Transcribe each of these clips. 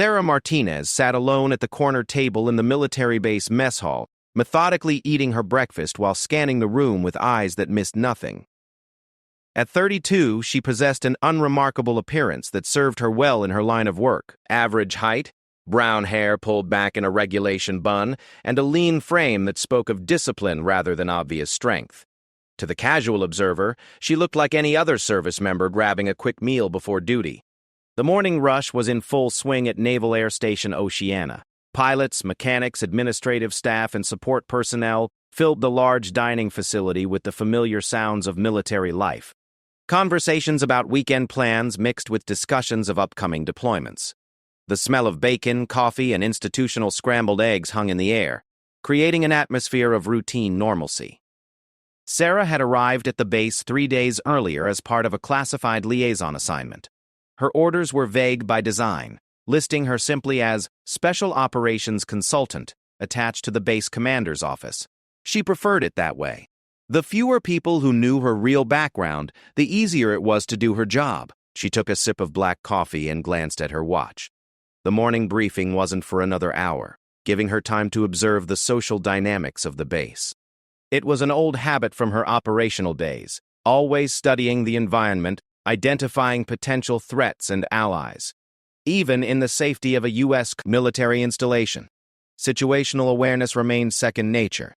Sarah Martinez sat alone at the corner table in the military base mess hall, methodically eating her breakfast while scanning the room with eyes that missed nothing. At 32, she possessed an unremarkable appearance that served her well in her line of work. Average height, brown hair pulled back in a regulation bun, and a lean frame that spoke of discipline rather than obvious strength. To the casual observer, she looked like any other service member grabbing a quick meal before duty. The morning rush was in full swing at Naval Air Station Oceana. Pilots, mechanics, administrative staff, and support personnel filled the large dining facility with the familiar sounds of military life. Conversations about weekend plans mixed with discussions of upcoming deployments. The smell of bacon, coffee, and institutional scrambled eggs hung in the air, creating an atmosphere of routine normalcy. Sarah had arrived at the base 3 days earlier as part of a classified liaison assignment. Her orders were vague by design, listing her simply as Special Operations Consultant, attached to the base commander's office. She preferred it that way. The fewer people who knew her real background, the easier it was to do her job. She took a sip of black coffee and glanced at her watch. The morning briefing wasn't for another hour, giving her time to observe the social dynamics of the base. It was an old habit from her operational days, always studying the environment, identifying potential threats and allies. Even in the safety of a U.S. military installation, situational awareness remained second nature.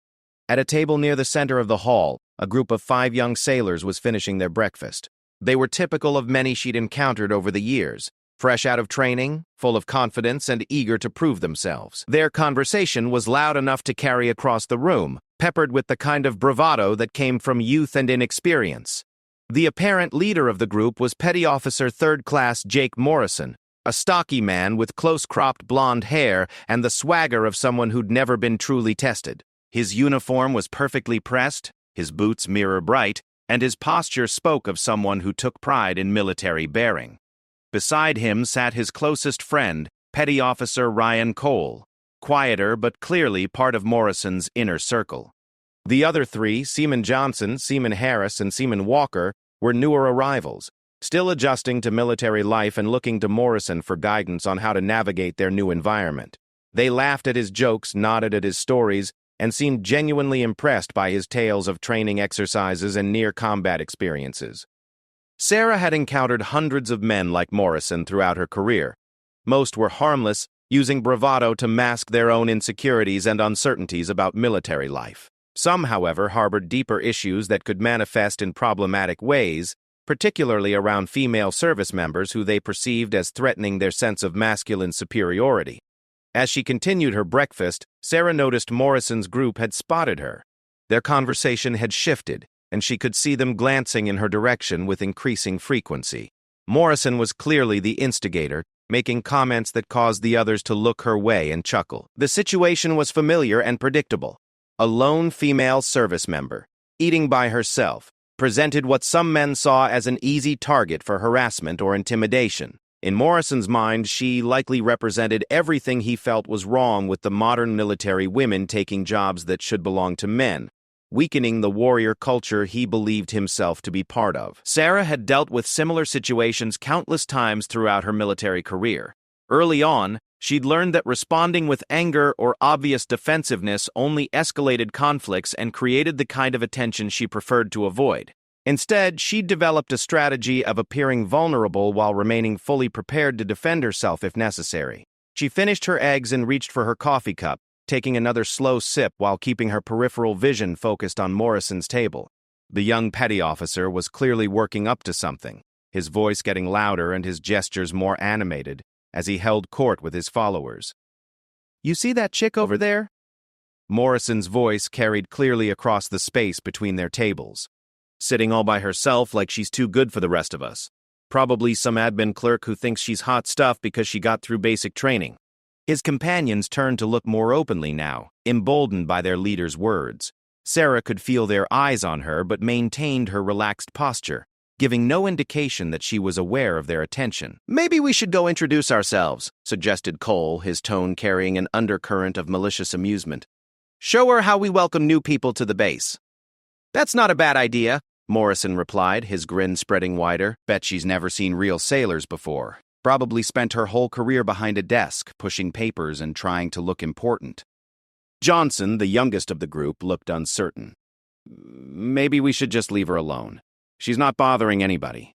At a table near the center of the hall, a group of 5 young sailors was finishing their breakfast. They were typical of many she'd encountered over the years, fresh out of training, full of confidence, and eager to prove themselves. Their conversation was loud enough to carry across the room, peppered with the kind of bravado that came from youth and inexperience. The apparent leader of the group was Petty Officer 3rd Class Jake Morrison, a stocky man with close-cropped blonde hair and the swagger of someone who'd never been truly tested. His uniform was perfectly pressed, his boots mirror-bright, and his posture spoke of someone who took pride in military bearing. Beside him sat his closest friend, Petty Officer Ryan Cole, quieter but clearly part of Morrison's inner circle. The other 3, Seaman Johnson, Seaman Harris, and Seaman Walker, were newer arrivals, still adjusting to military life and looking to Morrison for guidance on how to navigate their new environment. They laughed at his jokes, nodded at his stories, and seemed genuinely impressed by his tales of training exercises and near-combat experiences. Sarah had encountered hundreds of men like Morrison throughout her career. Most were harmless, using bravado to mask their own insecurities and uncertainties about military life. Some, however, harbored deeper issues that could manifest in problematic ways, particularly around female service members who they perceived as threatening their sense of masculine superiority. As she continued her breakfast, Sarah noticed Morrison's group had spotted her. Their conversation had shifted, and she could see them glancing in her direction with increasing frequency. Morrison was clearly the instigator, making comments that caused the others to look her way and chuckle. The situation was familiar and predictable. A lone female service member, eating by herself, presented what some men saw as an easy target for harassment or intimidation. In Morrison's mind, she likely represented everything he felt was wrong with the modern military women taking jobs that should belong to men, weakening the warrior culture he believed himself to be part of. Sarah had dealt with similar situations countless times throughout her military career. Early on, she'd learned that responding with anger or obvious defensiveness only escalated conflicts and created the kind of attention she preferred to avoid. Instead, she'd developed a strategy of appearing vulnerable while remaining fully prepared to defend herself if necessary. She finished her eggs and reached for her coffee cup, taking another slow sip while keeping her peripheral vision focused on Morrison's table. The young petty officer was clearly working up to something, his voice getting louder and his gestures more animated as he held court with his followers. "You see that chick over there?" Morrison's voice carried clearly across the space between their tables. "Sitting all by herself like she's too good for the rest of us. Probably some admin clerk who thinks she's hot stuff because she got through basic training." His companions turned to look more openly now, emboldened by their leader's words. Sarah could feel their eyes on her but maintained her relaxed posture, giving no indication that she was aware of their attention. "Maybe we should go introduce ourselves," suggested Cole, his tone carrying an undercurrent of malicious amusement. "Show her how we welcome new people to the base." "That's not a bad idea," Morrison replied, his grin spreading wider. "Bet she's never seen real sailors before." Probably spent her whole career behind a desk, pushing papers and trying to look important. Johnson, the youngest of the group, looked uncertain. Maybe we should just leave her alone. She's not bothering anybody.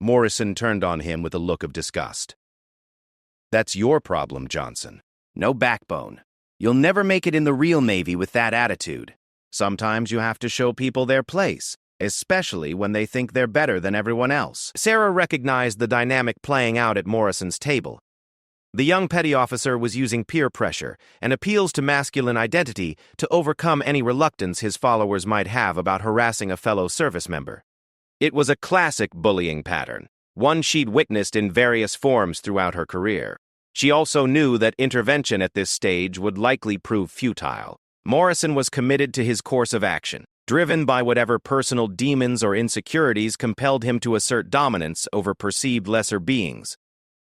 Morrison turned on him with a look of disgust. That's your problem, Johnson. No backbone. You'll never make it in the real Navy with that attitude. Sometimes you have to show people their place, especially when they think they're better than everyone else. Sarah recognized the dynamic playing out at Morrison's table. The young petty officer was using peer pressure and appeals to masculine identity to overcome any reluctance his followers might have about harassing a fellow service member. It was a classic bullying pattern, one she'd witnessed in various forms throughout her career. She also knew that intervention at this stage would likely prove futile. Morrison was committed to his course of action, driven by whatever personal demons or insecurities compelled him to assert dominance over perceived lesser beings.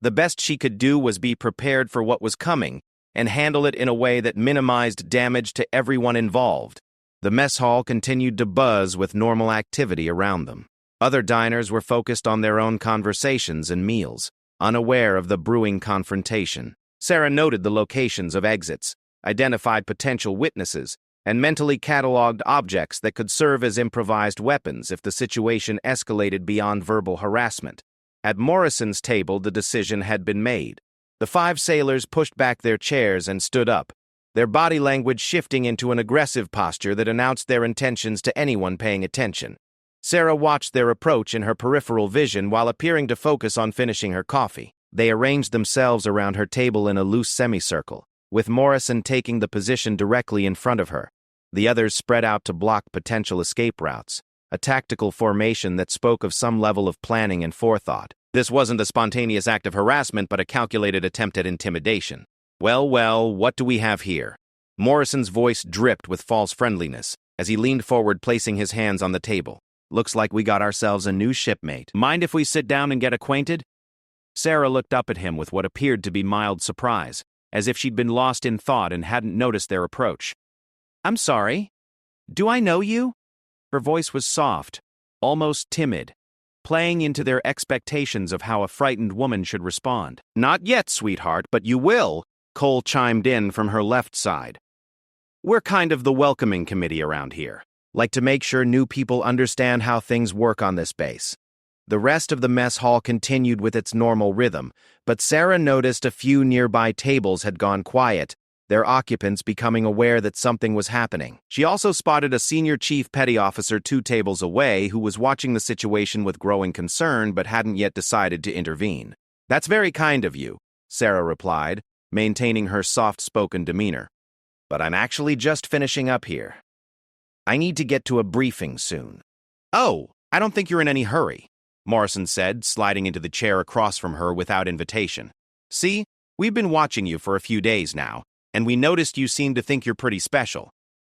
The best she could do was be prepared for what was coming and handle it in a way that minimized damage to everyone involved. The mess hall continued to buzz with normal activity around them. Other diners were focused on their own conversations and meals, unaware of the brewing confrontation. Sarah noted the locations of exits, identified potential witnesses, and mentally cataloged objects that could serve as improvised weapons if the situation escalated beyond verbal harassment. At Morrison's table, the decision had been made. The 5 sailors pushed back their chairs and stood up, their body language shifting into an aggressive posture that announced their intentions to anyone paying attention. Sarah watched their approach in her peripheral vision while appearing to focus on finishing her coffee. They arranged themselves around her table in a loose semicircle, with Morrison taking the position directly in front of her. The others spread out to block potential escape routes, a tactical formation that spoke of some level of planning and forethought. This wasn't a spontaneous act of harassment, but a calculated attempt at intimidation. Well, what do we have here? Morrison's voice dripped with false friendliness as he leaned forward, placing his hands on the table. Looks like we got ourselves a new shipmate. Mind if we sit down and get acquainted? Sarah looked up at him with what appeared to be mild surprise, as if she'd been lost in thought and hadn't noticed their approach. I'm sorry. Do I know you? Her voice was soft, almost timid, playing into their expectations of how a frightened woman should respond. Not yet, sweetheart, but you will, Cole chimed in from her left side. We're kind of the welcoming committee around here. Like to make sure new people understand how things work on this base. The rest of the mess hall continued with its normal rhythm, but Sarah noticed a few nearby tables had gone quiet, their occupants becoming aware that something was happening. She also spotted a senior chief petty officer 2 tables away who was watching the situation with growing concern but hadn't yet decided to intervene. That's very kind of you, Sarah replied, maintaining her soft-spoken demeanor. But I'm actually just finishing up here. I need to get to a briefing soon. Oh, I don't think you're in any hurry, Morrison said, sliding into the chair across from her without invitation. See, we've been watching you for a few days now, and we noticed you seem to think you're pretty special.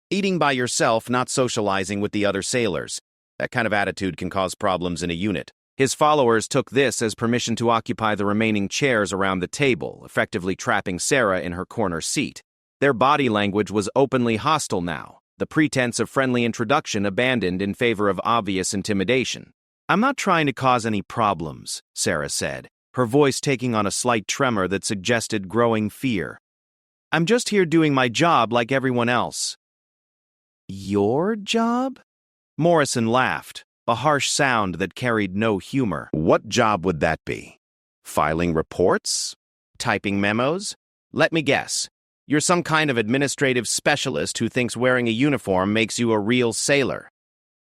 Eating by yourself, not socializing with the other sailors. That kind of attitude can cause problems in a unit. His followers took this as permission to occupy the remaining chairs around the table, effectively trapping Sarah in her corner seat. Their body language was openly hostile now, the pretense of friendly introduction abandoned in favor of obvious intimidation. I'm not trying to cause any problems, Sarah said, her voice taking on a slight tremor that suggested growing fear. I'm just here doing my job like everyone else. Your job? Morrison laughed, a harsh sound that carried no humor. What job would that be? Filing reports? Typing memos? Let me guess. You're some kind of administrative specialist who thinks wearing a uniform makes you a real sailor.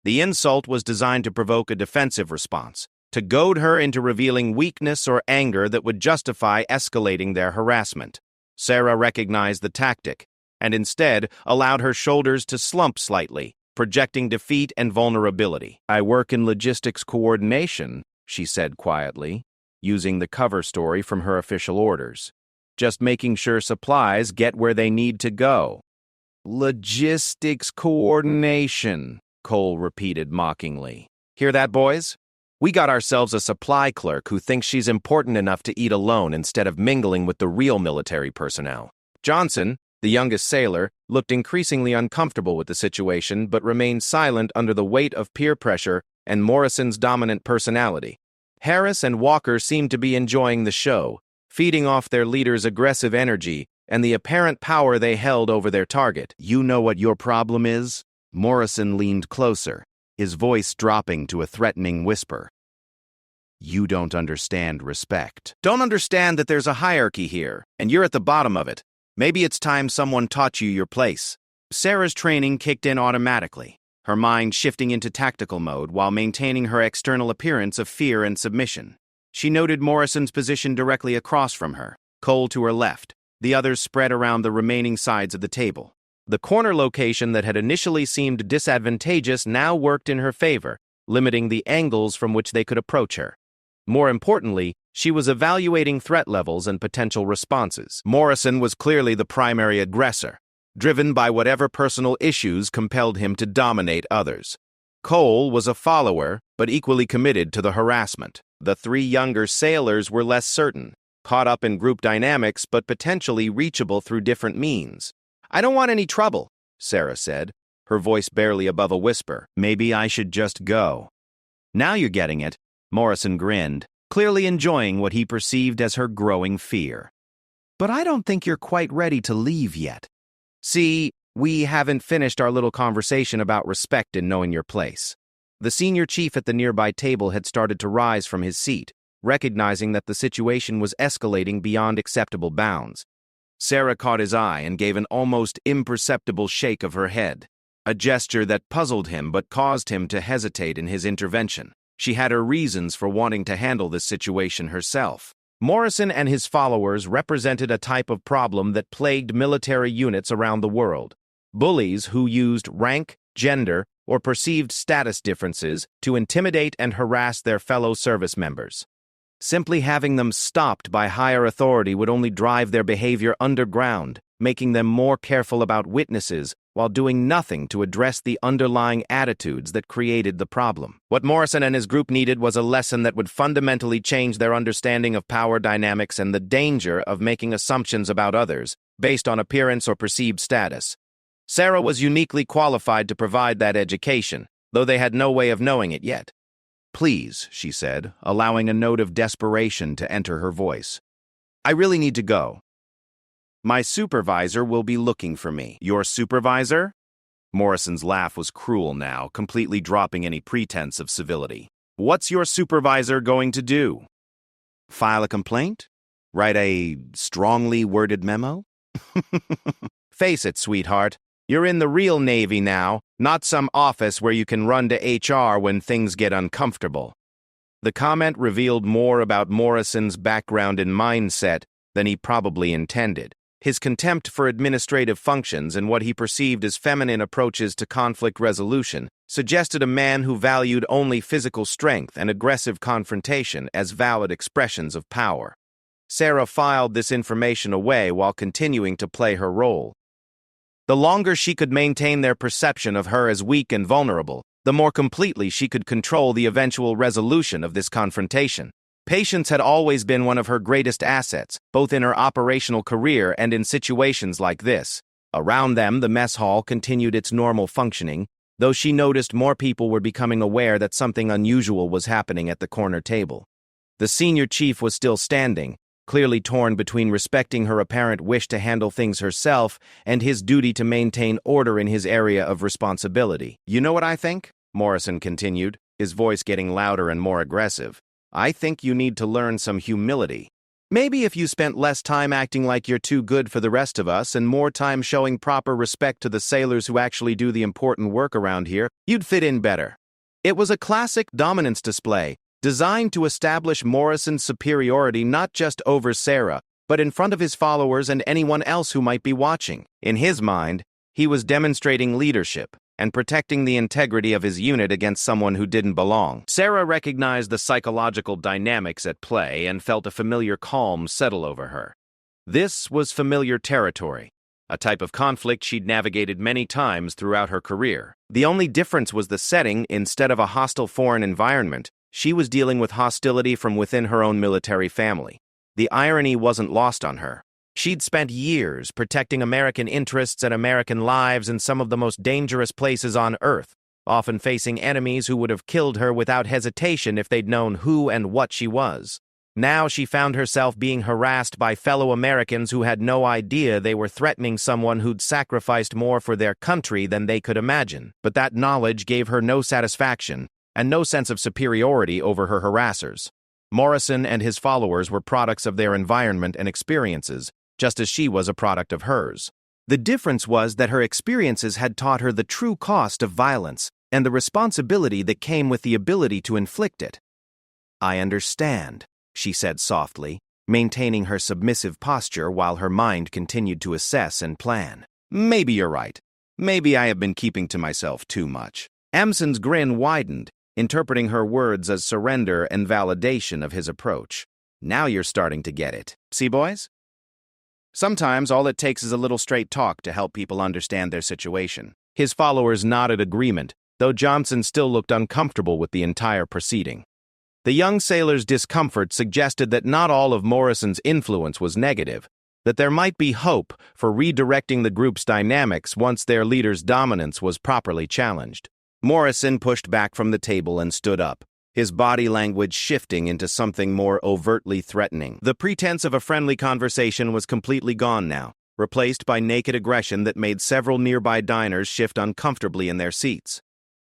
The insult was designed to provoke a defensive response, to goad her into revealing weakness or anger that would justify escalating their harassment. Sarah recognized the tactic, and instead allowed her shoulders to slump slightly, projecting defeat and vulnerability. I work in logistics coordination, she said quietly, using the cover story from her official orders. Just making sure supplies get where they need to go. Logistics coordination, Cole repeated mockingly. Hear that, boys? We got ourselves a supply clerk who thinks she's important enough to eat alone instead of mingling with the real military personnel. Johnson, the youngest sailor, looked increasingly uncomfortable with the situation but remained silent under the weight of peer pressure and Morrison's dominant personality. Harris and Walker seemed to be enjoying the show, feeding off their leader's aggressive energy and the apparent power they held over their target. "You know what your problem is?" Morrison leaned closer, his voice dropping to a threatening whisper. "You don't understand respect. Don't understand that there's a hierarchy here, and you're at the bottom of it. Maybe it's time someone taught you your place." Sarah's training kicked in automatically, her mind shifting into tactical mode while maintaining her external appearance of fear and submission. She noted Morrison's position directly across from her, Cole to her left, the others spread around the remaining sides of the table. The corner location that had initially seemed disadvantageous now worked in her favor, limiting the angles from which they could approach her. More importantly, she was evaluating threat levels and potential responses. Morrison was clearly the primary aggressor, driven by whatever personal issues compelled him to dominate others. Cole was a follower, but equally committed to the harassment. The three younger sailors were less certain, caught up in group dynamics but potentially reachable through different means. "I don't want any trouble," Sarah said, her voice barely above a whisper. "Maybe I should just go." "Now you're getting it," Morrison grinned, clearly enjoying what he perceived as her growing fear. "But I don't think you're quite ready to leave yet. See, we haven't finished our little conversation about respect and knowing your place." The senior chief at the nearby table had started to rise from his seat, recognizing that the situation was escalating beyond acceptable bounds. Sarah caught his eye and gave an almost imperceptible shake of her head, a gesture that puzzled him but caused him to hesitate in his intervention. She had her reasons for wanting to handle this situation herself. Morrison and his followers represented a type of problem that plagued military units around the world: bullies who used rank, gender, or perceived status differences to intimidate and harass their fellow service members. Simply having them stopped by higher authority would only drive their behavior underground, making them more careful about witnesses while doing nothing to address the underlying attitudes that created the problem. What Morrison and his group needed was a lesson that would fundamentally change their understanding of power dynamics and the danger of making assumptions about others based on appearance or perceived status. Sarah was uniquely qualified to provide that education, though they had no way of knowing it yet. "Please," she said, allowing a note of desperation to enter her voice. "I really need to go. My supervisor will be looking for me." "Your supervisor?" Morrison's laugh was cruel now, completely dropping any pretense of civility. "What's your supervisor going to do? File a complaint? Write a strongly worded memo?" "Face it, sweetheart. You're in the real Navy now, not some office where you can run to HR when things get uncomfortable." The comment revealed more about Morrison's background and mindset than he probably intended. His contempt for administrative functions and what he perceived as feminine approaches to conflict resolution suggested a man who valued only physical strength and aggressive confrontation as valid expressions of power. Sarah filed this information away while continuing to play her role. The longer she could maintain their perception of her as weak and vulnerable, the more completely she could control the eventual resolution of this confrontation. Patience had always been one of her greatest assets, both in her operational career and in situations like this. Around them, the mess hall continued its normal functioning, though she noticed more people were becoming aware that something unusual was happening at the corner table. The senior chief was still standing, clearly torn between respecting her apparent wish to handle things herself and his duty to maintain order in his area of responsibility. "You know what I think?" Morrison continued, his voice getting louder and more aggressive. "I think you need to learn some humility. Maybe if you spent less time acting like you're too good for the rest of us and more time showing proper respect to the sailors who actually do the important work around here, you'd fit in better." It was a classic dominance display, designed to establish Morrison's superiority not just over Sarah, but in front of his followers and anyone else who might be watching. In his mind, he was demonstrating leadership and protecting the integrity of his unit against someone who didn't belong. Sarah recognized the psychological dynamics at play and felt a familiar calm settle over her. This was familiar territory, a type of conflict she'd navigated many times throughout her career. The only difference was the setting. Instead of a hostile foreign environment, she was dealing with hostility from within her own military family. The irony wasn't lost on her. She'd spent years protecting American interests and American lives in some of the most dangerous places on Earth, often facing enemies who would have killed her without hesitation if they'd known who and what she was. Now she found herself being harassed by fellow Americans who had no idea they were threatening someone who'd sacrificed more for their country than they could imagine. But that knowledge gave her no satisfaction and no sense of superiority over her harassers. Morrison and his followers were products of their environment and experiences, just as she was a product of hers. The difference was that her experiences had taught her the true cost of violence and the responsibility that came with the ability to inflict it. "I understand," she said softly, maintaining her submissive posture while her mind continued to assess and plan. "Maybe you're right. Maybe I have been keeping to myself too much." Amson's grin widened, interpreting her words as surrender and validation of his approach. "Now you're starting to get it. See, boys? Sometimes all it takes is a little straight talk to help people understand their situation." His followers nodded agreement, though Johnson still looked uncomfortable with the entire proceeding. The young sailor's discomfort suggested that not all of Morrison's influence was negative, that there might be hope for redirecting the group's dynamics once their leader's dominance was properly challenged. Morrison pushed back from the table and stood up, his body language shifting into something more overtly threatening. The pretense of a friendly conversation was completely gone now, replaced by naked aggression that made several nearby diners shift uncomfortably in their seats.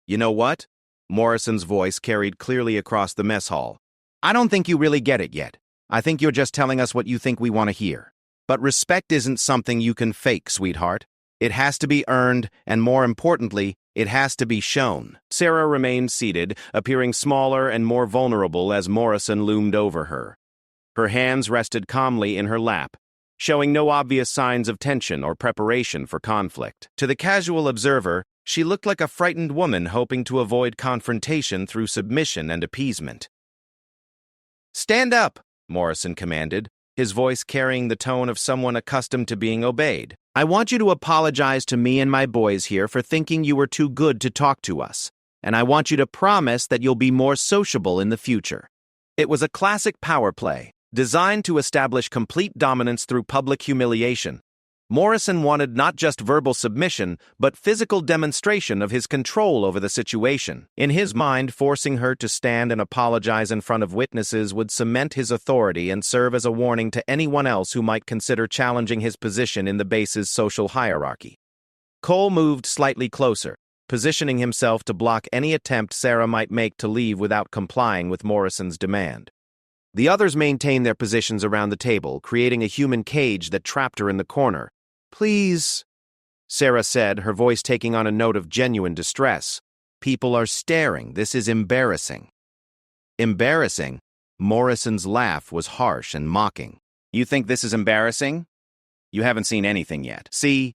"You know what?" Morrison's voice carried clearly across the mess hall. "I don't think you really get it yet. I think you're just telling us what you think we want to hear. But respect isn't something you can fake, sweetheart. It has to be earned, and more importantly, it has to be shown." Sarah remained seated, appearing smaller and more vulnerable as Morrison loomed over her. Her hands rested calmly in her lap, showing no obvious signs of tension or preparation for conflict. To the casual observer, she looked like a frightened woman hoping to avoid confrontation through submission and appeasement. "Stand up," Morrison commanded, his voice carrying the tone of someone accustomed to being obeyed. "I want you to apologize to me and my boys here for thinking you were too good to talk to us, and I want you to promise that you'll be more sociable in the future." It was a classic power play, designed to establish complete dominance through public humiliation. Morrison wanted not just verbal submission, but physical demonstration of his control over the situation. In his mind, forcing her to stand and apologize in front of witnesses would cement his authority and serve as a warning to anyone else who might consider challenging his position in the base's social hierarchy. Cole moved slightly closer, positioning himself to block any attempt Sarah might make to leave without complying with Morrison's demand. The others maintained their positions around the table, creating a human cage that trapped her in the corner. "Please," Sarah said, her voice taking on a note of genuine distress. "People are staring. This is embarrassing." "Embarrassing?" Morrison's laugh was harsh and mocking. "You think this is embarrassing? You haven't seen anything yet. See,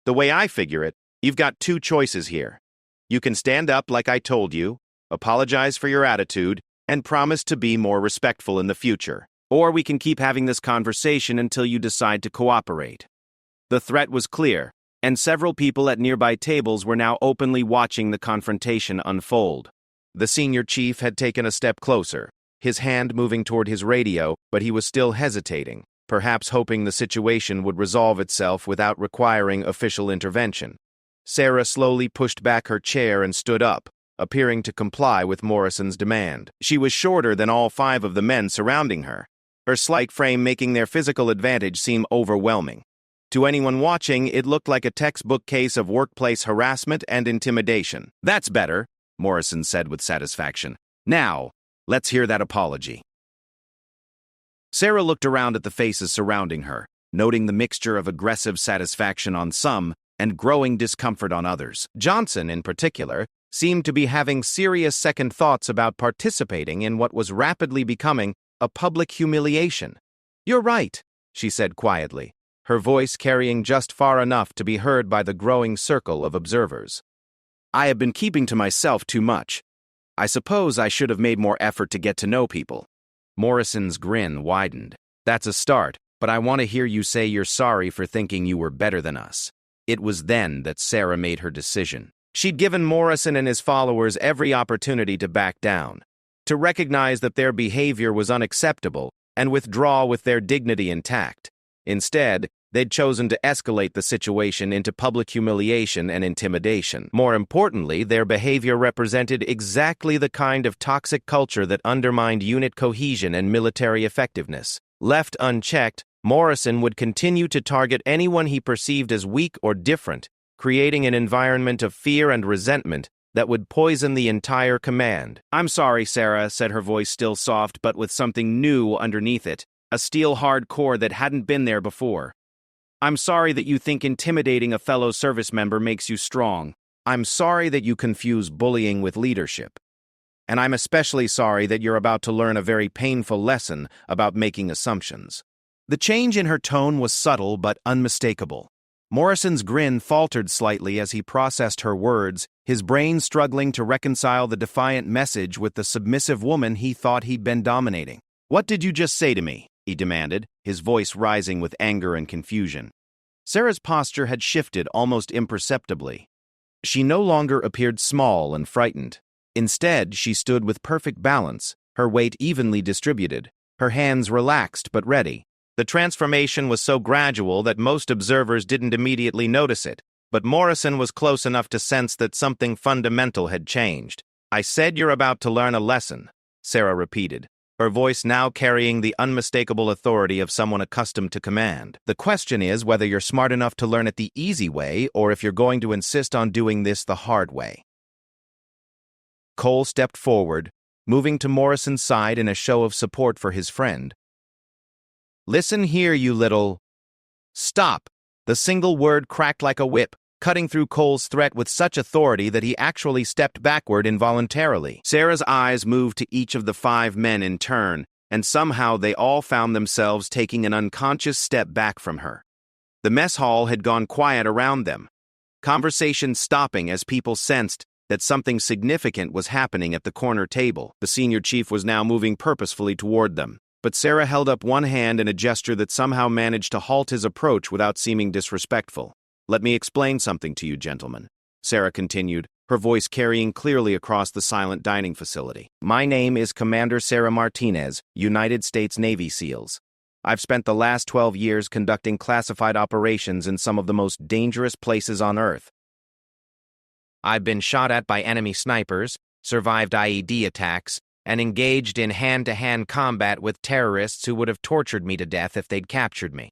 the way I figure it, you've got two choices here. You can stand up like I told you, apologize for your attitude, and promise to be more respectful in the future. Or we can keep having this conversation until you decide to cooperate." The threat was clear, and several people at nearby tables were now openly watching the confrontation unfold. The senior chief had taken a step closer, his hand moving toward his radio, but he was still hesitating, perhaps hoping the situation would resolve itself without requiring official intervention. Sarah slowly pushed back her chair and stood up, appearing to comply with Morrison's demand. She was shorter than all 5 of the men surrounding her, her slight frame making their physical advantage seem overwhelming. To anyone watching, it looked like a textbook case of workplace harassment and intimidation. "That's better," Morrison said with satisfaction. "Now, let's hear that apology." Sarah looked around at the faces surrounding her, noting the mixture of aggressive satisfaction on some and growing discomfort on others. Johnson, in particular, seemed to be having serious second thoughts about participating in what was rapidly becoming a public humiliation. "You're right," she said quietly, her voice carrying just far enough to be heard by the growing circle of observers. "I have been keeping to myself too much. I suppose I should have made more effort to get to know people." Morrison's grin widened. "That's a start, but I want to hear you say you're sorry for thinking you were better than us." It was then that Sarah made her decision. She'd given Morrison and his followers every opportunity to back down, to recognize that their behavior was unacceptable and withdraw with their dignity intact. Instead, They'd chosen to escalate the situation into public humiliation and intimidation. More importantly, their behavior represented exactly the kind of toxic culture that undermined unit cohesion and military effectiveness. Left unchecked, Morrison would continue to target anyone he perceived as weak or different, creating an environment of fear and resentment that would poison the entire command. "I'm sorry, Sarah," said her voice still soft but with something new underneath it, a steel-hard core that hadn't been there before. "I'm sorry that you think intimidating a fellow service member makes you strong. I'm sorry that you confuse bullying with leadership. And I'm especially sorry that you're about to learn a very painful lesson about making assumptions." The change in her tone was subtle but unmistakable. Morrison's grin faltered slightly as he processed her words, his brain struggling to reconcile the defiant message with the submissive woman he thought he'd been dominating. "What did you just say to me?" he demanded, his voice rising with anger and confusion. Sarah's posture had shifted almost imperceptibly. She no longer appeared small and frightened. Instead, she stood with perfect balance, her weight evenly distributed, her hands relaxed but ready. The transformation was so gradual that most observers didn't immediately notice it, but Morrison was close enough to sense that something fundamental had changed. "I said you're about to learn a lesson," Sarah repeated, her voice now carrying the unmistakable authority of someone accustomed to command. "The question is whether you're smart enough to learn it the easy way or if you're going to insist on doing this the hard way." Cole stepped forward, moving to Morrison's side in a show of support for his friend. "Listen here, you little—" "Stop!" The single word cracked like a whip, cutting through Cole's threat with such authority that he actually stepped backward involuntarily. Sarah's eyes moved to each of the 5 men in turn, and somehow they all found themselves taking an unconscious step back from her. The mess hall had gone quiet around them, conversation stopping as people sensed that something significant was happening at the corner table. The senior chief was now moving purposefully toward them, but Sarah held up one hand in a gesture that somehow managed to halt his approach without seeming disrespectful. "Let me explain something to you, gentlemen," Sarah continued, her voice carrying clearly across the silent dining facility. "My name is Commander Sarah Martinez, United States Navy SEALs. I've spent the last 12 years conducting classified operations in some of the most dangerous places on Earth. I've been shot at by enemy snipers, survived IED attacks, and engaged in hand-to-hand combat with terrorists who would have tortured me to death if they'd captured me."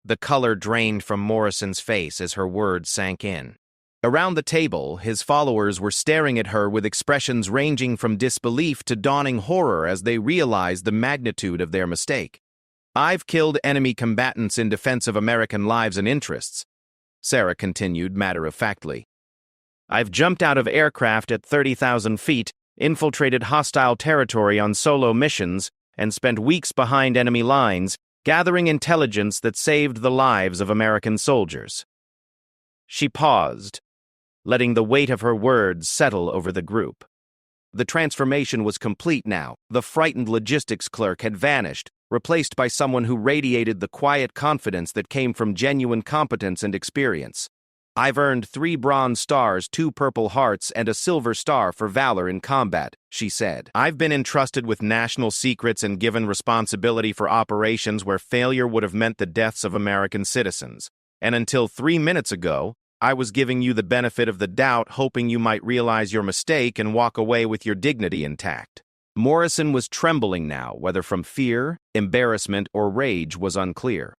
The color drained from Morrison's face as her words sank in. Around the table, his followers were staring at her with expressions ranging from disbelief to dawning horror as they realized the magnitude of their mistake. "I've killed enemy combatants in defense of American lives and interests," Sarah continued matter-of-factly. "I've jumped out of aircraft at 30,000 feet, infiltrated hostile territory on solo missions, and spent weeks behind enemy lines, gathering intelligence that saved the lives of American soldiers." She paused, letting the weight of her words settle over the group. The transformation was complete now. The frightened logistics clerk had vanished, replaced by someone who radiated the quiet confidence that came from genuine competence and experience. "I've earned 3 bronze stars, 2 purple hearts, and a silver star for valor in combat," she said. "I've been entrusted with national secrets and given responsibility for operations where failure would have meant the deaths of American citizens. And until 3 minutes ago, I was giving you the benefit of the doubt, hoping you might realize your mistake and walk away with your dignity intact." Morrison was trembling now, whether from fear, embarrassment, or rage was unclear.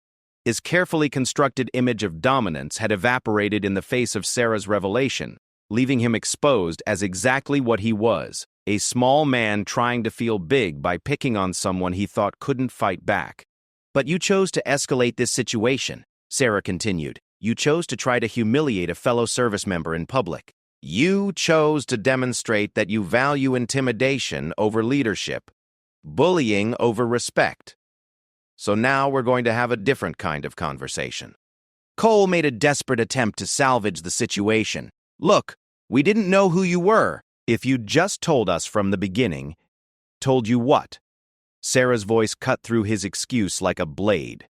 His carefully constructed image of dominance had evaporated in the face of Sarah's revelation, leaving him exposed as exactly what he was, a small man trying to feel big by picking on someone he thought couldn't fight back. "But you chose to escalate this situation," Sarah continued. "You chose to try to humiliate a fellow service member in public. You chose to demonstrate that you value intimidation over leadership, bullying over respect. So now we're going to have a different kind of conversation." Cole made a desperate attempt to salvage the situation. "Look, we didn't know who you were. If you'd just told us from the beginning—" "Told you what?" Sarah's voice cut through his excuse like a blade.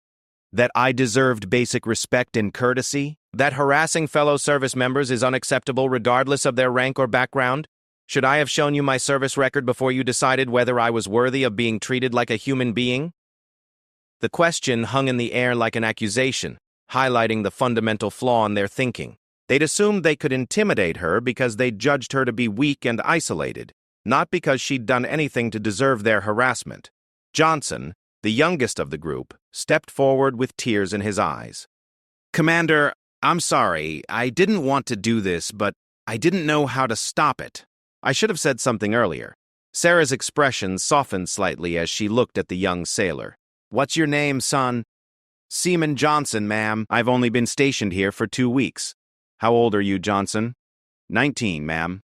"That I deserved basic respect and courtesy? That harassing fellow service members is unacceptable regardless of their rank or background? Should I have shown you my service record before you decided whether I was worthy of being treated like a human being?" The question hung in the air like an accusation, highlighting the fundamental flaw in their thinking. They'd assumed they could intimidate her because they judged her to be weak and isolated, not because she'd done anything to deserve their harassment. Johnson, the youngest of the group, stepped forward with tears in his eyes. "Commander, I'm sorry. I didn't want to do this, but I didn't know how to stop it. I should have said something earlier." Sarah's expression softened slightly as she looked at the young sailor. "What's your name, son?" "Seaman Johnson, ma'am. I've only been stationed here for 2 weeks. How old are you, Johnson?" 19, ma'am.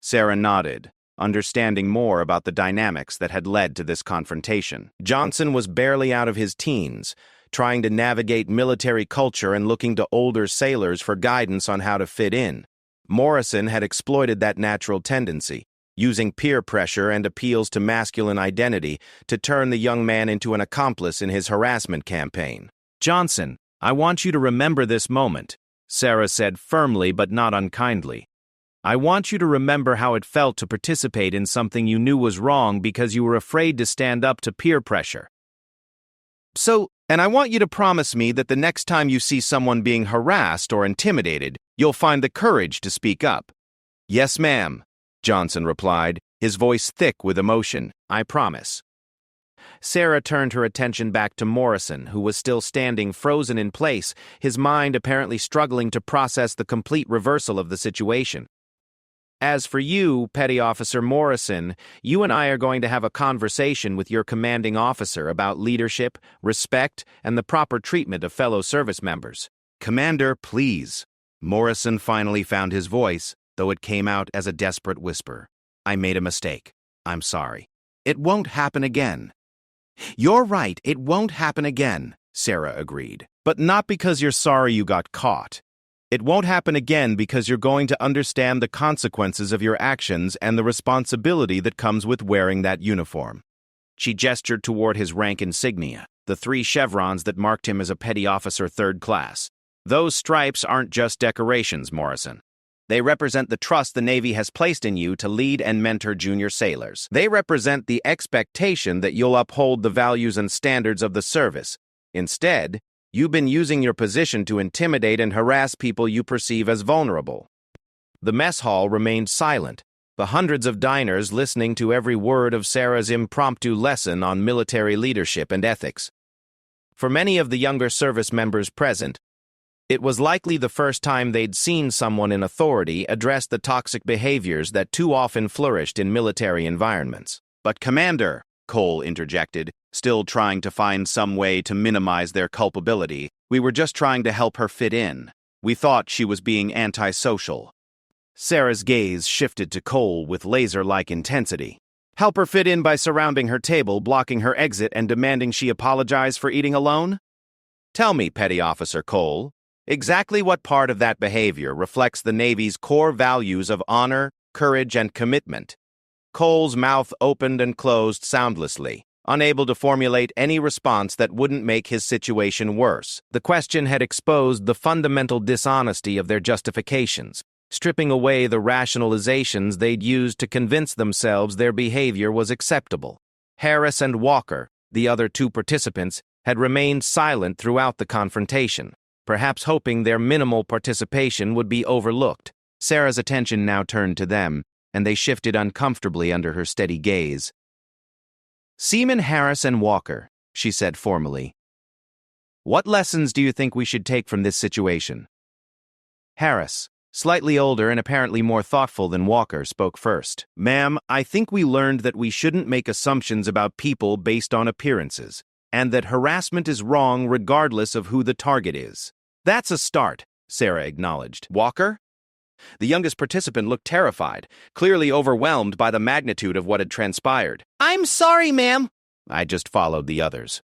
Sarah nodded, understanding more about the dynamics that had led to this confrontation. Johnson was barely out of his teens, trying to navigate military culture and looking to older sailors for guidance on how to fit in. Morrison had exploited that natural tendency, using peer pressure and appeals to masculine identity to turn the young man into an accomplice in his harassment campaign. "Johnson, I want you to remember this moment," Sarah said firmly but not unkindly. "I want you to remember how it felt to participate in something you knew was wrong because you were afraid to stand up to peer pressure. And I want you to promise me that the next time you see someone being harassed or intimidated, you'll find the courage to speak up." "Yes, ma'am," Johnson replied, his voice thick with emotion. "I promise." Sarah turned her attention back to Morrison, who was still standing frozen in place, his mind apparently struggling to process the complete reversal of the situation. "As for you, Petty Officer Morrison, you and I are going to have a conversation with your commanding officer about leadership, respect, and the proper treatment of fellow service members." "Commander, please." Morrison finally found his voice, though it came out as a desperate whisper. "I made a mistake. I'm sorry. It won't happen again." "You're right, it won't happen again," Sarah agreed. "But not because you're sorry you got caught. It won't happen again because you're going to understand the consequences of your actions and the responsibility that comes with wearing that uniform." She gestured toward his rank insignia, the 3 chevrons that marked him as a petty officer 3rd class. "Those stripes aren't just decorations, Morrison. They represent the trust the Navy has placed in you to lead and mentor junior sailors. They represent the expectation that you'll uphold the values and standards of the service. Instead, you've been using your position to intimidate and harass people you perceive as vulnerable." The mess hall remained silent, the hundreds of diners listening to every word of Sarah's impromptu lesson on military leadership and ethics. For many of the younger service members present, it was likely the first time they'd seen someone in authority address the toxic behaviors that too often flourished in military environments. "But Commander," Cole interjected, still trying to find some way to minimize their culpability, "we were just trying to help her fit in. We thought she was being antisocial." Sarah's gaze shifted to Cole with laser-like intensity. "Help her fit in by surrounding her table, blocking her exit, and demanding she apologize for eating alone? Tell me, Petty Officer Cole, exactly what part of that behavior reflects the Navy's core values of honor, courage, and commitment?" Cole's mouth opened and closed soundlessly, unable to formulate any response that wouldn't make his situation worse. The question had exposed the fundamental dishonesty of their justifications, stripping away the rationalizations they'd used to convince themselves their behavior was acceptable. Harris and Walker, the other 2 participants, had remained silent throughout the confrontation, perhaps hoping their minimal participation would be overlooked. Sarah's attention now turned to them, and they shifted uncomfortably under her steady gaze. "Seaman Harris and Walker," she said formally, "what lessons do you think we should take from this situation?" Harris, slightly older and apparently more thoughtful than Walker, spoke first. "Ma'am, I think we learned that we shouldn't make assumptions about people based on appearances, and that harassment is wrong regardless of who the target is." "That's a start," Sarah acknowledged. "Walker?" The youngest participant looked terrified, clearly overwhelmed by the magnitude of what had transpired. "I'm sorry, ma'am." "I just followed the others.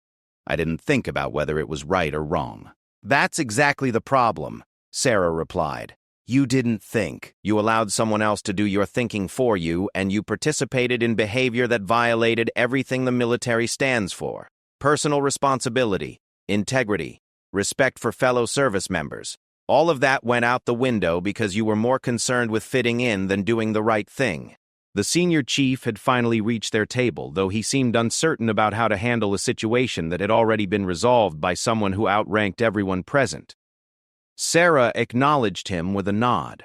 I didn't think about whether it was right or wrong." "That's exactly the problem," Sarah replied. "You didn't think. You allowed someone else to do your thinking for you, and you participated in behavior that violated everything the military stands for. Personal responsibility, integrity, respect for fellow service members. All of that went out the window because you were more concerned with fitting in than doing the right thing." The senior chief had finally reached their table, though he seemed uncertain about how to handle a situation that had already been resolved by someone who outranked everyone present. Sarah acknowledged him with a nod.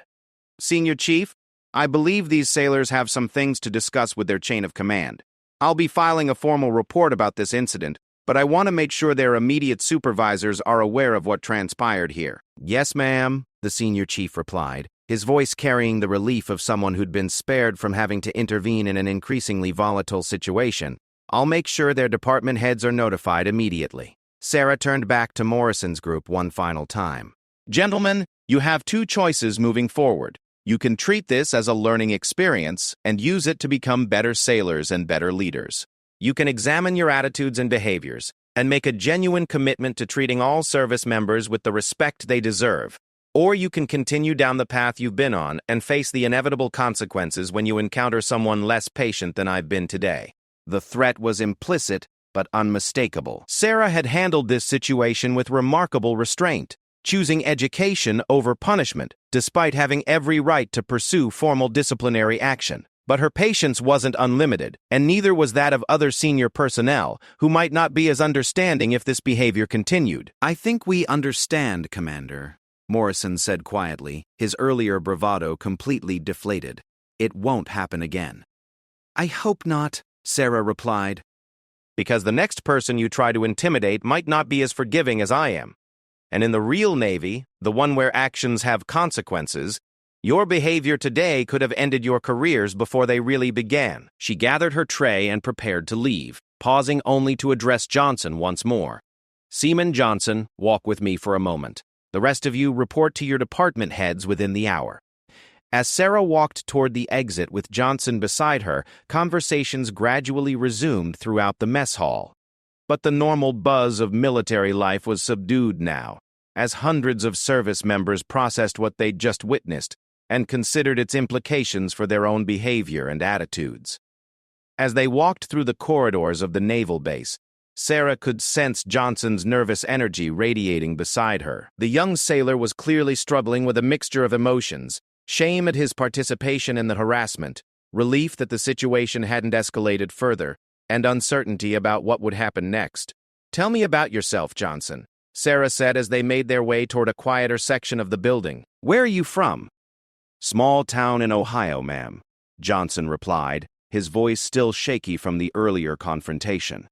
"Senior Chief, I believe these sailors have some things to discuss with their chain of command. I'll be filing a formal report about this incident, but I want to make sure their immediate supervisors are aware of what transpired here." "Yes, ma'am," the senior chief replied, his voice carrying the relief of someone who'd been spared from having to intervene in an increasingly volatile situation. "I'll make sure their department heads are notified immediately." Sarah turned back to Morrison's group one final time. "Gentlemen, you have two choices moving forward. You can treat this as a learning experience and use it to become better sailors and better leaders. You can examine your attitudes and behaviors and make a genuine commitment to treating all service members with the respect they deserve. Or you can continue down the path you've been on and face the inevitable consequences when you encounter someone less patient than I've been today." The threat was implicit but unmistakable. Sarah had handled this situation with remarkable restraint, choosing education over punishment, despite having every right to pursue formal disciplinary action. But her patience wasn't unlimited, and neither was that of other senior personnel, who might not be as understanding if this behavior continued. "I think we understand, Commander," Morrison said quietly, his earlier bravado completely deflated. "It won't happen again." "I hope not," Sarah replied. "Because the next person you try to intimidate might not be as forgiving as I am. And in the real Navy, the one where actions have consequences, your behavior today could have ended your careers before they really began." She gathered her tray and prepared to leave, pausing only to address Johnson once more. "Seaman Johnson, walk with me for a moment. The rest of you report to your department heads within the hour." As Sarah walked toward the exit with Johnson beside her, conversations gradually resumed throughout the mess hall. But the normal buzz of military life was subdued now, as hundreds of service members processed what they'd just witnessed and considered its implications for their own behavior and attitudes. As they walked through the corridors of the naval base, Sarah could sense Johnson's nervous energy radiating beside her. The young sailor was clearly struggling with a mixture of emotions: shame at his participation in the harassment, relief that the situation hadn't escalated further, and uncertainty about what would happen next. "Tell me about yourself, Johnson," Sarah said as they made their way toward a quieter section of the building. "Where are you from?" "Small town in Ohio, ma'am," Johnson replied, his voice still shaky from the earlier confrontation.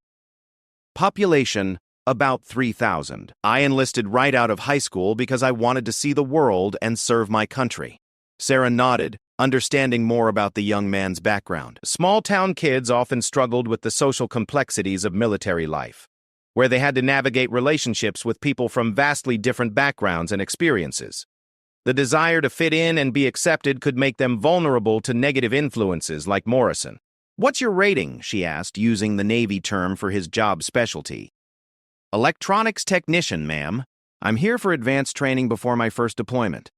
"Population, about 3,000. I enlisted right out of high school because I wanted to see the world and serve my country." Sarah nodded, understanding more about the young man's background. Small-town kids often struggled with the social complexities of military life, where they had to navigate relationships with people from vastly different backgrounds and experiences. The desire to fit in and be accepted could make them vulnerable to negative influences like Morrison. "What's your rating?" she asked, using the Navy term for his job specialty. "Electronics technician, ma'am. I'm here for advanced training before my first deployment.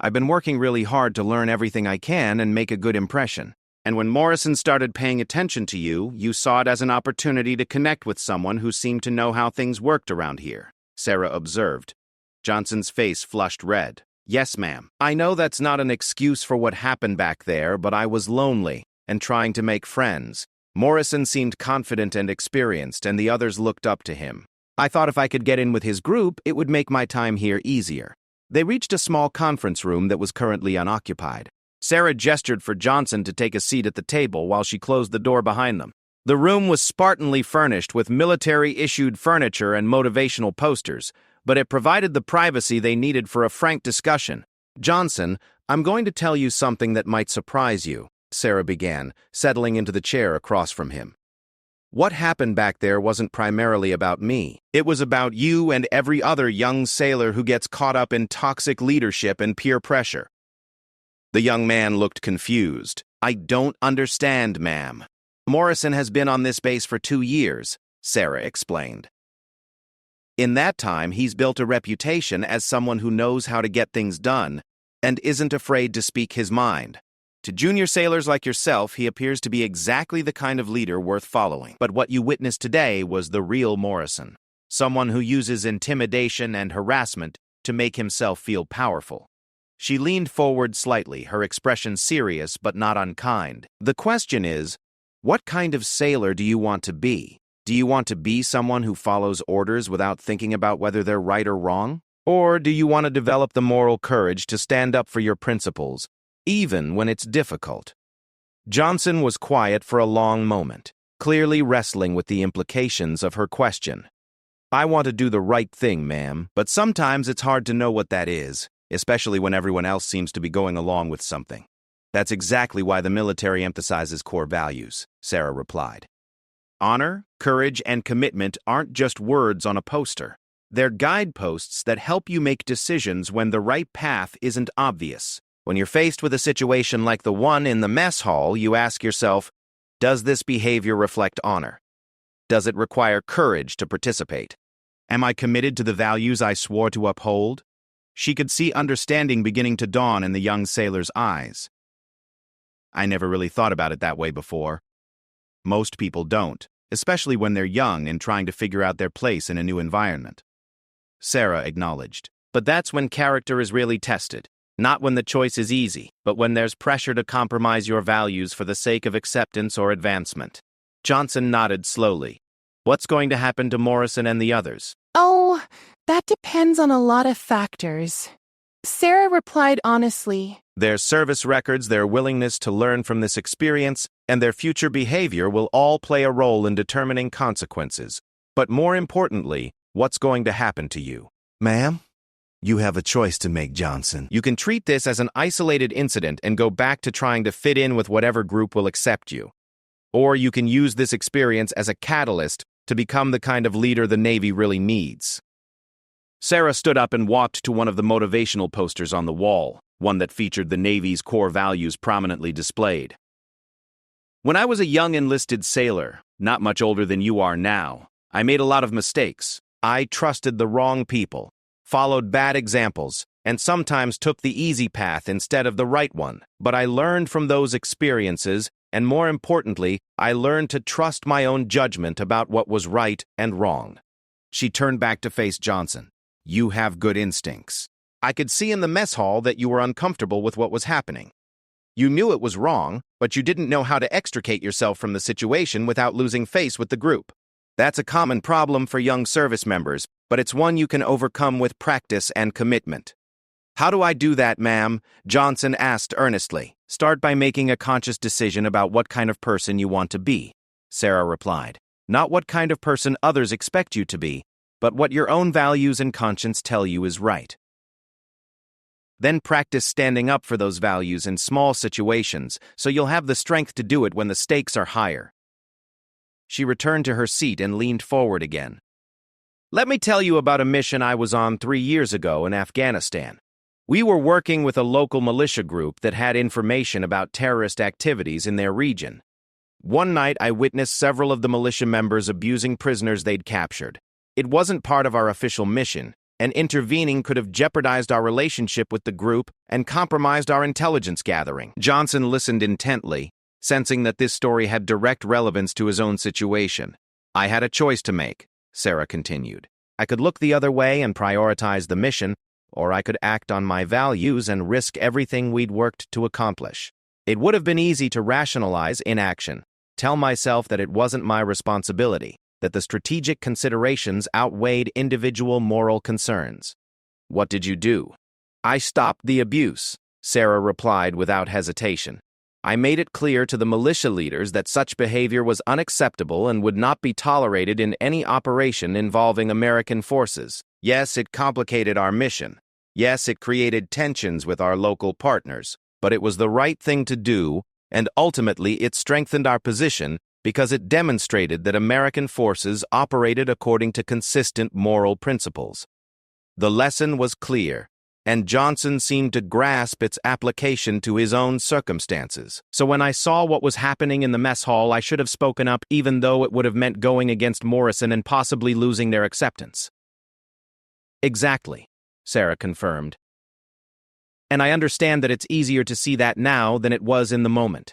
I've been working really hard to learn everything I can and make a good impression. And when Morrison started paying attention to you, you saw it as an opportunity to connect with someone who seemed to know how things worked around here," Sarah observed. Johnson's face flushed red. "Yes, ma'am. I know that's not an excuse for what happened back there, but I was lonely and trying to make friends." Morrison seemed confident and experienced, and the others looked up to him. "I thought if I could get in with his group, it would make my time here easier." They reached a small conference room that was currently unoccupied. Sarah gestured for Johnson to take a seat at the table while she closed the door behind them. The room was spartanly furnished with military-issued furniture and motivational posters, but it provided the privacy they needed for a frank discussion. "Johnson, I'm going to tell you something that might surprise you," Sarah began, settling into the chair across from him. "What happened back there wasn't primarily about me. It was about you and every other young sailor who gets caught up in toxic leadership and peer pressure." The young man looked confused. "I don't understand, ma'am." "Morrison has been on this base for 2 years," Sarah explained. "In that time, he's built a reputation as someone who knows how to get things done and isn't afraid to speak his mind. To junior sailors like yourself, he appears to be exactly the kind of leader worth following. But what you witnessed today was the real Morrison, someone who uses intimidation and harassment to make himself feel powerful." She leaned forward slightly, her expression serious but not unkind. The question is, what kind of sailor do you want to be? Do you want to be someone who follows orders without thinking about whether they're right or wrong? Or do you want to develop the moral courage to stand up for your principles, even when it's difficult? Johnson was quiet for a long moment, clearly wrestling with the implications of her question. I want to do the right thing, ma'am, but sometimes it's hard to know what that is, especially when everyone else seems to be going along with something. That's exactly why the military emphasizes core values, Sarah replied. Honor, courage, and commitment aren't just words on a poster. They're guideposts that help you make decisions when the right path isn't obvious. When you're faced with a situation like the one in the mess hall, you ask yourself, does this behavior reflect honor? Does it require courage to participate? Am I committed to the values I swore to uphold? She could see understanding beginning to dawn in the young sailor's eyes. I never really thought about it that way before. Most people don't, especially when they're young and trying to figure out their place in a new environment. Sarah acknowledged. But that's when character is really tested. Not when the choice is easy, but when there's pressure to compromise your values for the sake of acceptance or advancement. Johnson nodded slowly. What's going to happen to Morrison and the others? Oh, that depends on a lot of factors. Sarah replied honestly. Their service records, their willingness to learn from this experience, and their future behavior will all play a role in determining consequences. But more importantly, what's going to happen to you? Ma'am? You have a choice to make, Johnson. You can treat this as an isolated incident and go back to trying to fit in with whatever group will accept you. Or you can use this experience as a catalyst to become the kind of leader the Navy really needs. Sarah stood up and walked to one of the motivational posters on the wall, one that featured the Navy's core values prominently displayed. When I was a young enlisted sailor, not much older than you are now, I made a lot of mistakes. I trusted the wrong people, followed bad examples, and sometimes took the easy path instead of the right one. But I learned from those experiences, and more importantly, I learned to trust my own judgment about what was right and wrong. She turned back to face Johnson. You have good instincts. I could see in the mess hall that you were uncomfortable with what was happening. You knew it was wrong, but you didn't know how to extricate yourself from the situation without losing face with the group. That's a common problem for young service members, but it's one you can overcome with practice and commitment. How do I do that, ma'am? Johnson asked earnestly. Start by making a conscious decision about what kind of person you want to be, Sarah replied. Not what kind of person others expect you to be, but what your own values and conscience tell you is right. Then practice standing up for those values in small situations so you'll have the strength to do it when the stakes are higher. She returned to her seat and leaned forward again. Let me tell you about a mission I was on 3 years ago in Afghanistan. We were working with a local militia group that had information about terrorist activities in their region. One night I witnessed several of the militia members abusing prisoners they'd captured. It wasn't part of our official mission, and intervening could have jeopardized our relationship with the group and compromised our intelligence gathering. Johnson listened intently, sensing that this story had direct relevance to his own situation. I had a choice to make, Sarah continued. I could look the other way and prioritize the mission, or I could act on my values and risk everything we'd worked to accomplish. It would have been easy to rationalize inaction, tell myself that it wasn't my responsibility, that the strategic considerations outweighed individual moral concerns. What did you do? I stopped the abuse, Sarah replied without hesitation. I made it clear to the militia leaders that such behavior was unacceptable and would not be tolerated in any operation involving American forces. Yes, it complicated our mission. Yes, it created tensions with our local partners, but it was the right thing to do, and ultimately it strengthened our position because it demonstrated that American forces operated according to consistent moral principles. The lesson was clear, and Johnson seemed to grasp its application to his own circumstances. So when I saw what was happening in the mess hall, I should have spoken up even though it would have meant going against Morrison and possibly losing their acceptance. Exactly, Sarah confirmed. And I understand that it's easier to see that now than it was in the moment.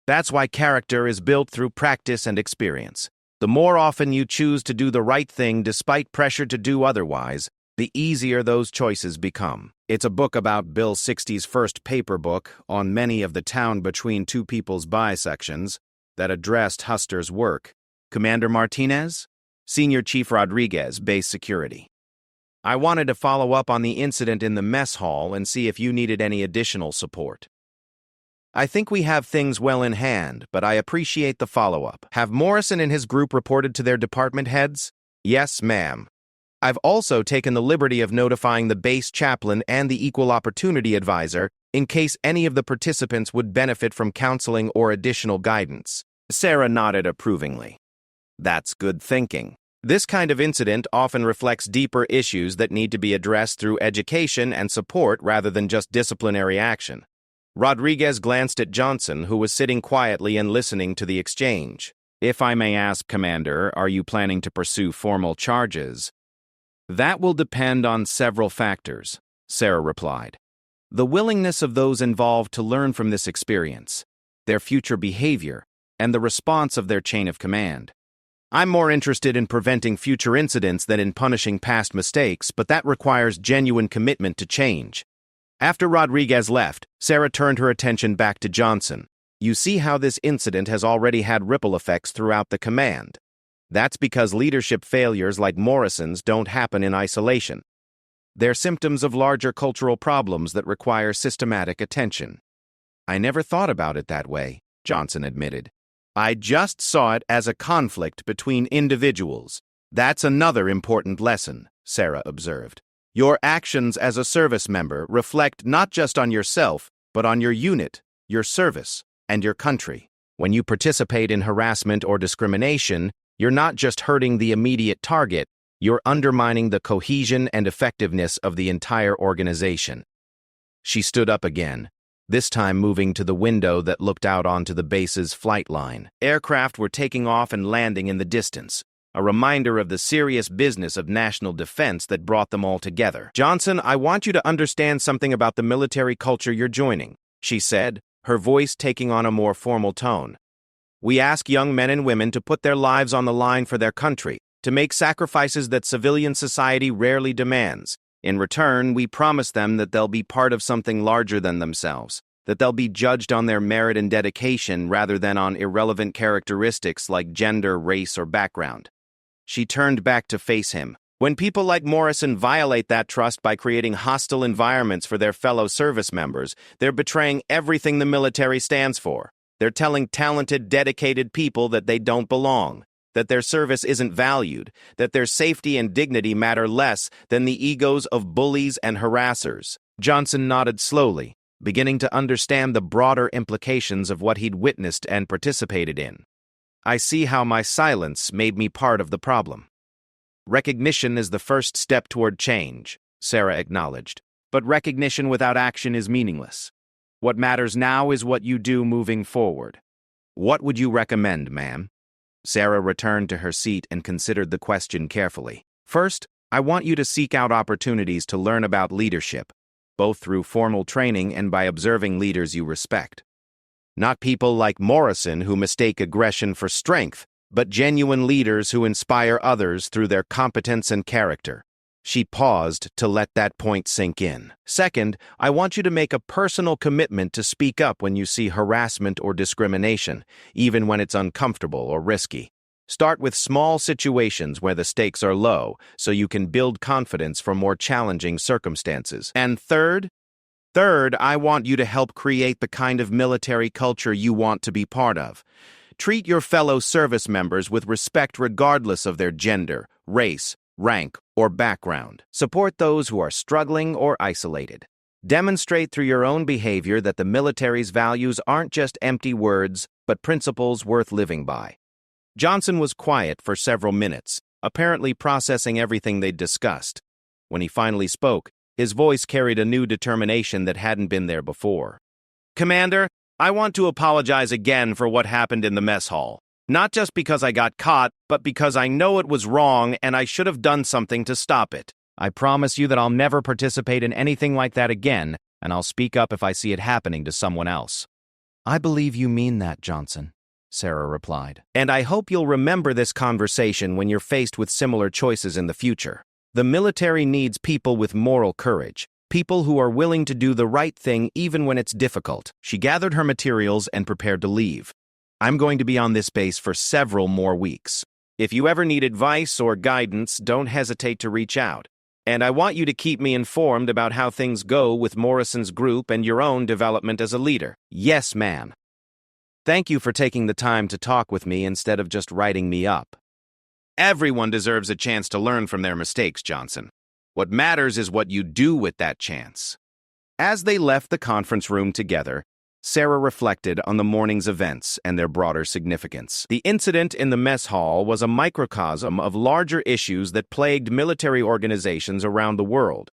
That's why character is built through practice and experience. The more often you choose to do the right thing despite pressure to do otherwise, the easier those choices become. It's a book about Bill 60's first paper book on many of the town between two people's bisections that addressed Huster's work. Commander Martinez? Senior Chief Rodriguez, Base Security. I wanted to follow up on the incident in the mess hall and see if you needed any additional support. I think we have things well in hand, but I appreciate the follow-up. Have Morrison and his group reported to their department heads? Yes, ma'am. I've also taken the liberty of notifying the base chaplain and the equal opportunity advisor in case any of the participants would benefit from counseling or additional guidance. Sarah nodded approvingly. That's good thinking. This kind of incident often reflects deeper issues that need to be addressed through education and support rather than just disciplinary action. Rodriguez glanced at Johnson, who was sitting quietly and listening to the exchange. If I may ask, Commander, are you planning to pursue formal charges? That will depend on several factors, Sarah replied. The willingness of those involved to learn from this experience, their future behavior, and the response of their chain of command. I'm more interested in preventing future incidents than in punishing past mistakes, but that requires genuine commitment to change. After Rodriguez left, Sarah turned her attention back to Johnson. You see how this incident has already had ripple effects throughout the command. That's because leadership failures like Morrison's don't happen in isolation. They're symptoms of larger cultural problems that require systematic attention. I never thought about it that way, Johnson admitted. I just saw it as a conflict between individuals. That's another important lesson, Sarah observed. Your actions as a service member reflect not just on yourself, but on your unit, your service, and your country. When you participate in harassment or discrimination, you're not just hurting the immediate target, you're undermining the cohesion and effectiveness of the entire organization. She stood up again, this time moving to the window that looked out onto the base's flight line. Aircraft were taking off and landing in the distance, a reminder of the serious business of national defense that brought them all together. Johnson, I want you to understand something about the military culture you're joining, she said, her voice taking on a more formal tone. We ask young men and women to put their lives on the line for their country, to make sacrifices that civilian society rarely demands. In return, we promise them that they'll be part of something larger than themselves, that they'll be judged on their merit and dedication rather than on irrelevant characteristics like gender, race, or background. She turned back to face him. When people like Morrison violate that trust by creating hostile environments for their fellow service members, they're betraying everything the military stands for. They're telling talented, dedicated people that they don't belong, that their service isn't valued, that their safety and dignity matter less than the egos of bullies and harassers. Johnson nodded slowly, beginning to understand the broader implications of what he'd witnessed and participated in. I see how my silence made me part of the problem. Recognition is the first step toward change, Sarah acknowledged, but recognition without action is meaningless. What matters now is what you do moving forward. What would you recommend, ma'am? Sarah returned to her seat and considered the question carefully. First, I want you to seek out opportunities to learn about leadership, both through formal training and by observing leaders you respect. Not people like Morrison who mistake aggression for strength, but genuine leaders who inspire others through their competence and character. She paused to let that point sink in. Second, I want you to make a personal commitment to speak up when you see harassment or discrimination, even when it's uncomfortable or risky. Start with small situations where the stakes are low, so you can build confidence for more challenging circumstances. And third, I want you to help create the kind of military culture you want to be part of. Treat your fellow service members with respect regardless of their gender, race, rank, or background. Support those who are struggling or isolated. Demonstrate through your own behavior that the military's values aren't just empty words, but principles worth living by. Johnson was quiet for several minutes, apparently processing everything they'd discussed. When he finally spoke, his voice carried a new determination that hadn't been there before. Commander, I want to apologize again for what happened in the mess hall. Not just because I got caught, but because I know it was wrong and I should have done something to stop it. I promise you that I'll never participate in anything like that again, and I'll speak up if I see it happening to someone else. I believe you mean that, Johnson, Sarah replied. And I hope you'll remember this conversation when you're faced with similar choices in the future. The military needs people with moral courage, people who are willing to do the right thing even when it's difficult. She gathered her materials and prepared to leave. I'm going to be on this base for several more weeks. If you ever need advice or guidance, don't hesitate to reach out. And I want you to keep me informed about how things go with Morrison's group and your own development as a leader. Yes, ma'am. Thank you for taking the time to talk with me instead of just writing me up. Everyone deserves a chance to learn from their mistakes, Johnson. What matters is what you do with that chance. As they left the conference room together, Sarah reflected on the morning's events and their broader significance. The incident in the mess hall was a microcosm of larger issues that plagued military organizations around the world.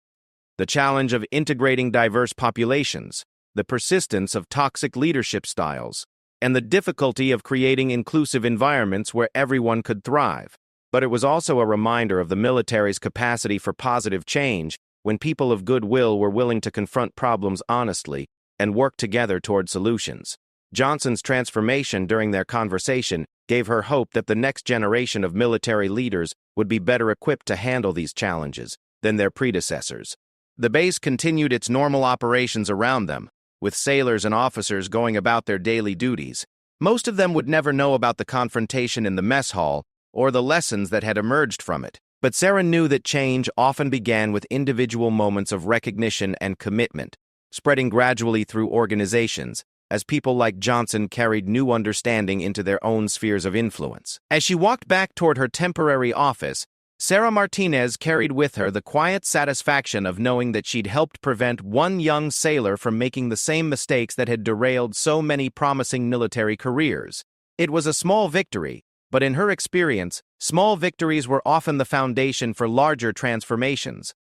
The challenge of integrating diverse populations, the persistence of toxic leadership styles, and the difficulty of creating inclusive environments where everyone could thrive. But it was also a reminder of the military's capacity for positive change when people of goodwill were willing to confront problems honestly and work together toward solutions. Johnson's transformation during their conversation gave her hope that the next generation of military leaders would be better equipped to handle these challenges than their predecessors. The base continued its normal operations around them, with sailors and officers going about their daily duties. Most of them would never know about the confrontation in the mess hall or the lessons that had emerged from it. But Sarah knew that change often began with individual moments of recognition and commitment, spreading gradually through organizations, as people like Johnson carried new understanding into their own spheres of influence. As she walked back toward her temporary office, Sarah Martinez carried with her the quiet satisfaction of knowing that she'd helped prevent one young sailor from making the same mistakes that had derailed so many promising military careers. It was a small victory, but in her experience, small victories were often the foundation for larger transformations.